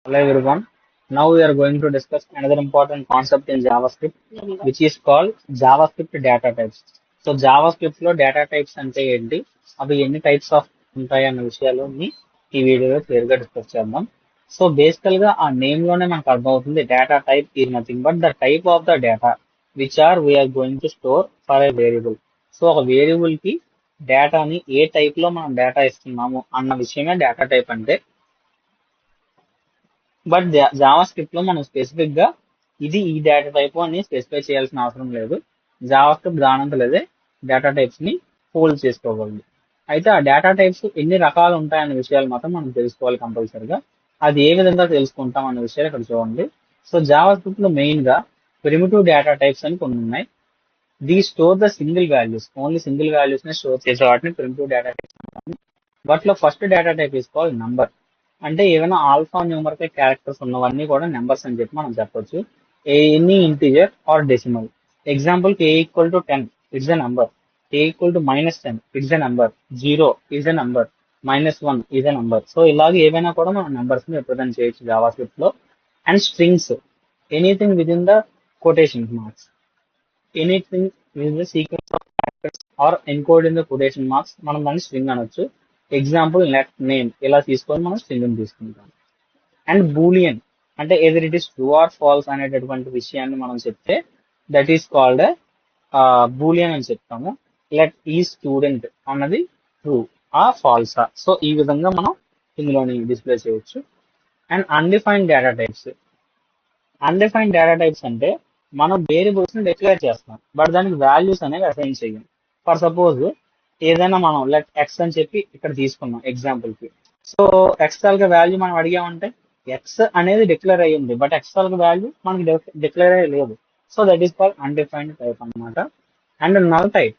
Hello everyone. Now we are going to discuss another important concept in JavaScript, which is called JavaScript data types. So JavaScript లో data types అంటే ఏంటి, అవి ఎన్ని types of ఉంటాయి అన్న విషయాలని ఈ వీడియోలో క్లియర్ గా డిస్కస్ చేద్దాం. సో బేసికల్ గా ఆ నేమ్ లోనే మనకు అర్థమవుతుంది data type is nothing but the type of the data which are we are going to store for a variable. So ఒక వేరియబుల్ కి డేటాని ఏ టైప్ లో మనం డేటా ఇస్తున్నాము అన్న విషయమే డేటా టైప్ అంటే. బట్ జావా స్క్రిప్ట్ లో మనం స్పెసిఫిక్ గా ఇది ఈ డేటా టైప్ అని స్పెసిఫై చేయాల్సిన అవసరం లేదు. జావా స్క్రిప్ట్ దానంతలేదే డేటా టైప్స్ ని హోల్డ్ చేసుకోగలదు. అయితే ఆ డేటా టైప్స్ ఎన్ని రకాలు ఉంటాయన్న విషయాలు మాత్రం మనం తెలుసుకోవాలి కంపల్సరిగా. అది ఏ విధంగా తెలుసుకుంటాం అన్న విషయాలు ఇక్కడ చూడండి. సో జావా స్క్రిప్ట్ లో మెయిన్ గా ప్రిమిటివ్ డేటా టైప్స్ అని కొన్ని ఉన్నాయి. The store the single values, only single values ని స్టోర్ చేసే వాటిని ప్రిమిటివ్ డేటా టైప్స్ అంటాము. వాటిలో first data type is called number. అంటే ఏమైనా ఆల్ఫా న్యూమరికల్ క్యారెక్టర్స్ ఉన్నవన్నీ కూడా నెంబర్స్ అని చెప్పి మనం చెప్పొచ్చు. Any integer or decimal. Example కి A equal to 10 it's a number, A equal to -10 it's a number, 0 is a number, -1 is a number. So ఇలాగే ఏవైనా కూడా మనం నెంబర్స్ ని రిప్రజెంట్ చేయొచ్చు జావా స్క్రిప్ట్ లో. And strings, anything with in the quotation marks, anything with the sequence of characters or encode in the quotation marks, మనం దాన్ని string అనొచ్చు. ఎగ్జాంపుల్ నెట్ నేమ్, ఇలా తీసుకొని మనం స్ట్రింగ్ తీసుకుంటాం. అండ్ బూలియన్, అంటే either it is true or false అనేటటువంటి విషయాన్ని మనం చెప్తే దట్ ఈస్ కాల్డ్ బూలియన్ అని చెప్తాము. లెట్ ఈ స్టూడెంట్ అన్నది ట్రూ ఆ ఫాల్సా. సో ఈ విధంగా మనం ఇందులోని డిస్ప్లే చేయొచ్చు. And undefined data types. Undefined data types అంటే మనం వేరియబుల్స్ ని డిక్లేర్ చేస్తాం బట్ దానికి వాల్యూస్ అనేవి అసైన్ చేయం. ఫర్ సపోజ్ ఏదైనా మనం లెట్ ఎక్స్ అని చెప్పి ఇక్కడ తీసుకున్నాం ఎగ్జాంపుల్ కి. సో ఎక్స్ తాలూకా వాల్యూ మనం అడిగామంటే ఎక్స్ అనేది డిక్లేర్ అయ్యింది బట్ ఎక్స్ తాలూకా వాల్యూ మనకి డిక్లేర్ అయ్యి లేదు. So that is called undefined type అన్నమాట. And null type,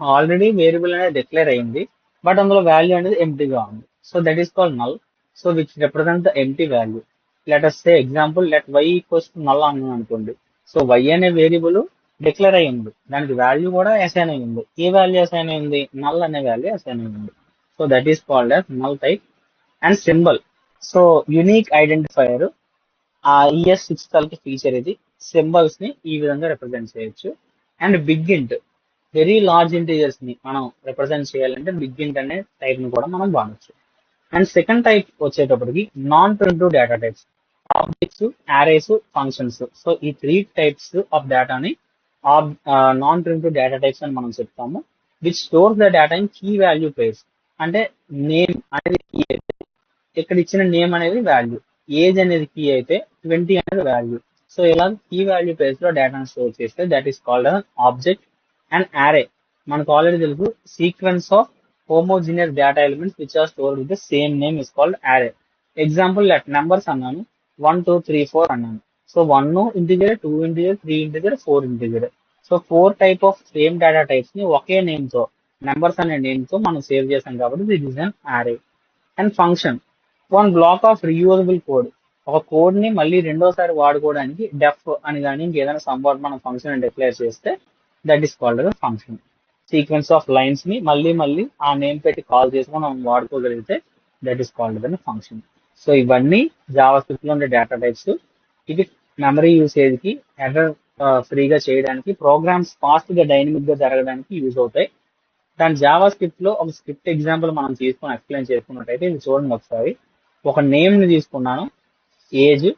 already variable అనేది డిక్లేర్ అయ్యింది బట్ అందులో వాల్యూ అనేది ఎంటీగా ఉంది. So that is called null. So which represent the empty value. Let us say example let Y equals to null అన్నాను అనుకోండి. So Y అనే వేరియబుల్ డిక్లేర్ అయ్యింది, దానికి వాల్యూ కూడా అసైన్ అయ్యింది. ఏ వాల్యూ అసైన్ అయ్యింది? నల్ అనే వాల్యూ అసైన్ అయ్యింది. So that is called as null type. And symbol, so unique identifier, ఆ ES6 తాలూకు ఫీచర్ ఇది. సింబల్స్ ని ఈ విధంగా రిప్రజెంట్ చేయొచ్చు. అండ్ బిగ్ ఇంట్, వెరీ లార్జ్ ఇంటీజర్స్ ని మనం రిప్రజెంట్ చేయాలంటే బిగ్ ఇంట్ అనే టైప్ ని కూడా మనం వాడచ్చు. అండ్ సెకండ్ టైప్ వచ్చేటప్పటికి non primitive data types, objects, arrays, functions. So ఈ 3 టైప్స్ ఆఫ్ డేటాని నాన్ ప్రిమిటివ్ డేటా టైప్స్ అని మనం చెప్తాము. Which stores the data in key value pairs. అంటే నేమ్ అనేది కీ అయితే ఇక్కడ ఇచ్చిన నేమ్ అనేది వాల్యూ, ఏజ్ అనేది కీ అయితే 20 అనేది వాల్యూ. సో ఇలా కీ వాల్యూ పేర్స్ లో డేటాను స్టోర్ చేస్తే that is called object. And అరే, మనకు ఆల్రెడీ తెలుసు sequence of homogeneous data elements which are stored with the same name is called array. Example let numbers అన్నాను, 1 2 3 4 అన్నాను. So 1 integer, 2 integer, 3 integer, 4 integer. So 4 type of same data types ని ఒకే name తో, numbers అనే name తో మనం save చేసాం కాబట్టి this is an array. And function, one black of reusable code, ఒక కోడ్ ని మళ్ళీ రెండోసారి వాడుకోవడానికి డెఫ్ అని కానీ ఇంకేదైనా సంవర్డ్ మనం ఫంక్షన్ డిక్లేర్ చేస్తే that is called function. Sequence of lines ని మళ్ళీ మళ్ళీ ఆ నేమ్ పెట్టి కాల్ చేసి మనం వాడుకోగలిగితే that is called an function. So ఇవన్నీ జావా స్క్రిప్ట్ లో ఉండే డేటా టైప్స్. ఇది మెమరీ యూసేజ్ కి, ఎర్రర్ ఫ్రీగా చేయడానికి, ప్రోగ్రామ్స్ ఫాస్ట్ గా డైనమిక్ గా జరగడానికి యూజ్ అవుతాయి. దాని జావా స్క్రిప్ట్ లో ఒక స్క్రిప్ట్ ఎగ్జాంపుల్ మనం తీసుకొని ఎక్స్ప్లెయిన్ చేసుకున్నట్టయితే ఇది చూడండి ఒకసారి. ఒక నేమ్ ని తీసుకున్నాను, ఏజ్,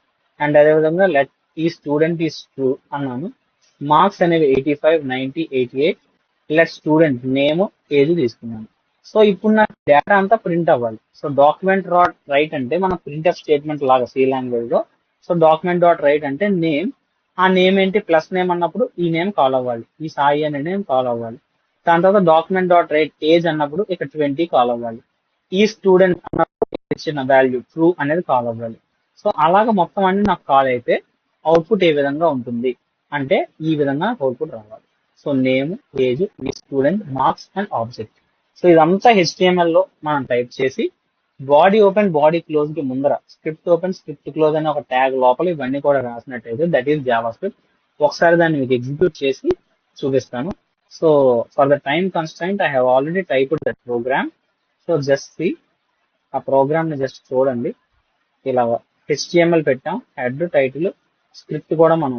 అండ్ అదేవిధంగా లెట్ ఈ స్టూడెంట్ ఈస్ ట్రూ అన్నాను. మార్క్స్ అనేవి 85 90 88. లెట్ స్టూడెంట్ నేమ్ ఏజ్ తీసుకున్నాను. సో ఇప్పుడు నాకు డేటా అంతా ప్రింట్ అవ్వాలి. సో డాక్యుమెంట్ డాట్ రైట్ అంటే మన ప్రింట్ఎఫ్ స్టేట్మెంట్ లాగా సి లాంగ్వేజ్ లో. సో డాక్యుమెంట్ డాట్ రైట్ అంటే నేమ్, ఆ నేమ్ ఏంటి ప్లస్ నేమ్ అన్నప్పుడు ఈ నేమ్ కాల్ అవ్వాలి, ఈ సాయి అనే నేమ్ కాల్ అవ్వాలి. దాని తర్వాత డాక్యుమెంట్ డాట్ రైట్ ఏజ్ అన్నప్పుడు ఇక్కడ 20 కాల్ అవ్వాలి. ఈ స్టూడెంట్ అన్నప్పుడు ఇచ్చిన వాల్యూ ట్రూ అనేది కాల్ అవ్వాలి. సో అలాగ మొత్తం అన్ని నాకు కాల్ అయితే అవుట్పుట్ ఏ విధంగా ఉంటుంది అంటే ఈ విధంగా అవుట్పుట్ రావాలి. So name, age, student, marks and object. So ఇదంతా HTML లో మనం టైప్ చేసి బాడీ ఓపెన్ బాడీ క్లోజ్ కి ముందర స్క్రిప్ట్ ఓపెన్ స్క్రిప్ట్ క్లోజ్ అనే ఒక ట్యాగ్ లోపల ఇవన్నీ కూడా రాసినట్టయితే దట్ ఈస్ జావా స్క్రిప్ట్. ఒకసారి దాన్ని మీకు ఎగ్జిక్యూట్ చేసి చూపిస్తాను. So for the time constraint I have already typed that program. So just see, ఆ ప్రోగ్రామ్ ని జస్ట్ చూడండి. ఇలా HTML పెట్టాం, హెడ్, టైటిల్, స్క్రిప్ట్ కూడా మనం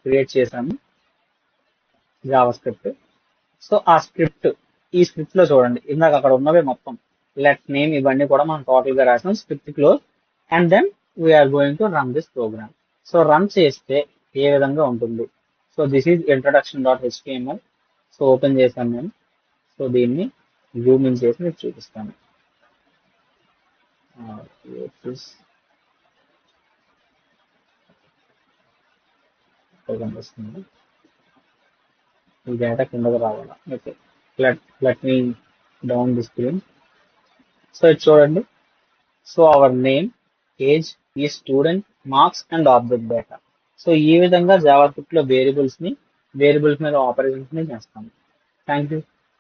క్రియేట్ చేసాము, జావా స్క్రిప్ట్. సో ఆ స్క్రిప్ట్, ఈ స్క్రిప్ట్ లో చూడండి ఇందాక అక్కడ ఉన్నవే మొత్తం లెట్ నేమ్ ఇవన్నీ కూడా మనం టోటల్ గా రాసాం. Script close and then we are going to run this program. So run చేస్తే ఏ విధంగా ఉంటుంది? So this is introduction dot HTML. So open చేశాను నేను. సో దీన్ని జూమ్ ఇన్ చేసి మీకు చూపిస్తాను. కనిపిస్తుంది ఈ డేటా కిందకు రావాలా? Okay, let me down the screen. So ఇది చూడండి. సో అవర్ నేమ్, ఏజ్, ఈ student, marks and object data. So ఈ విధంగా జావా స్క్రిప్ట్ లో వేరియబుల్స్ మీద ఆపరేషన్స్ ని చేస్తాము. Thank you.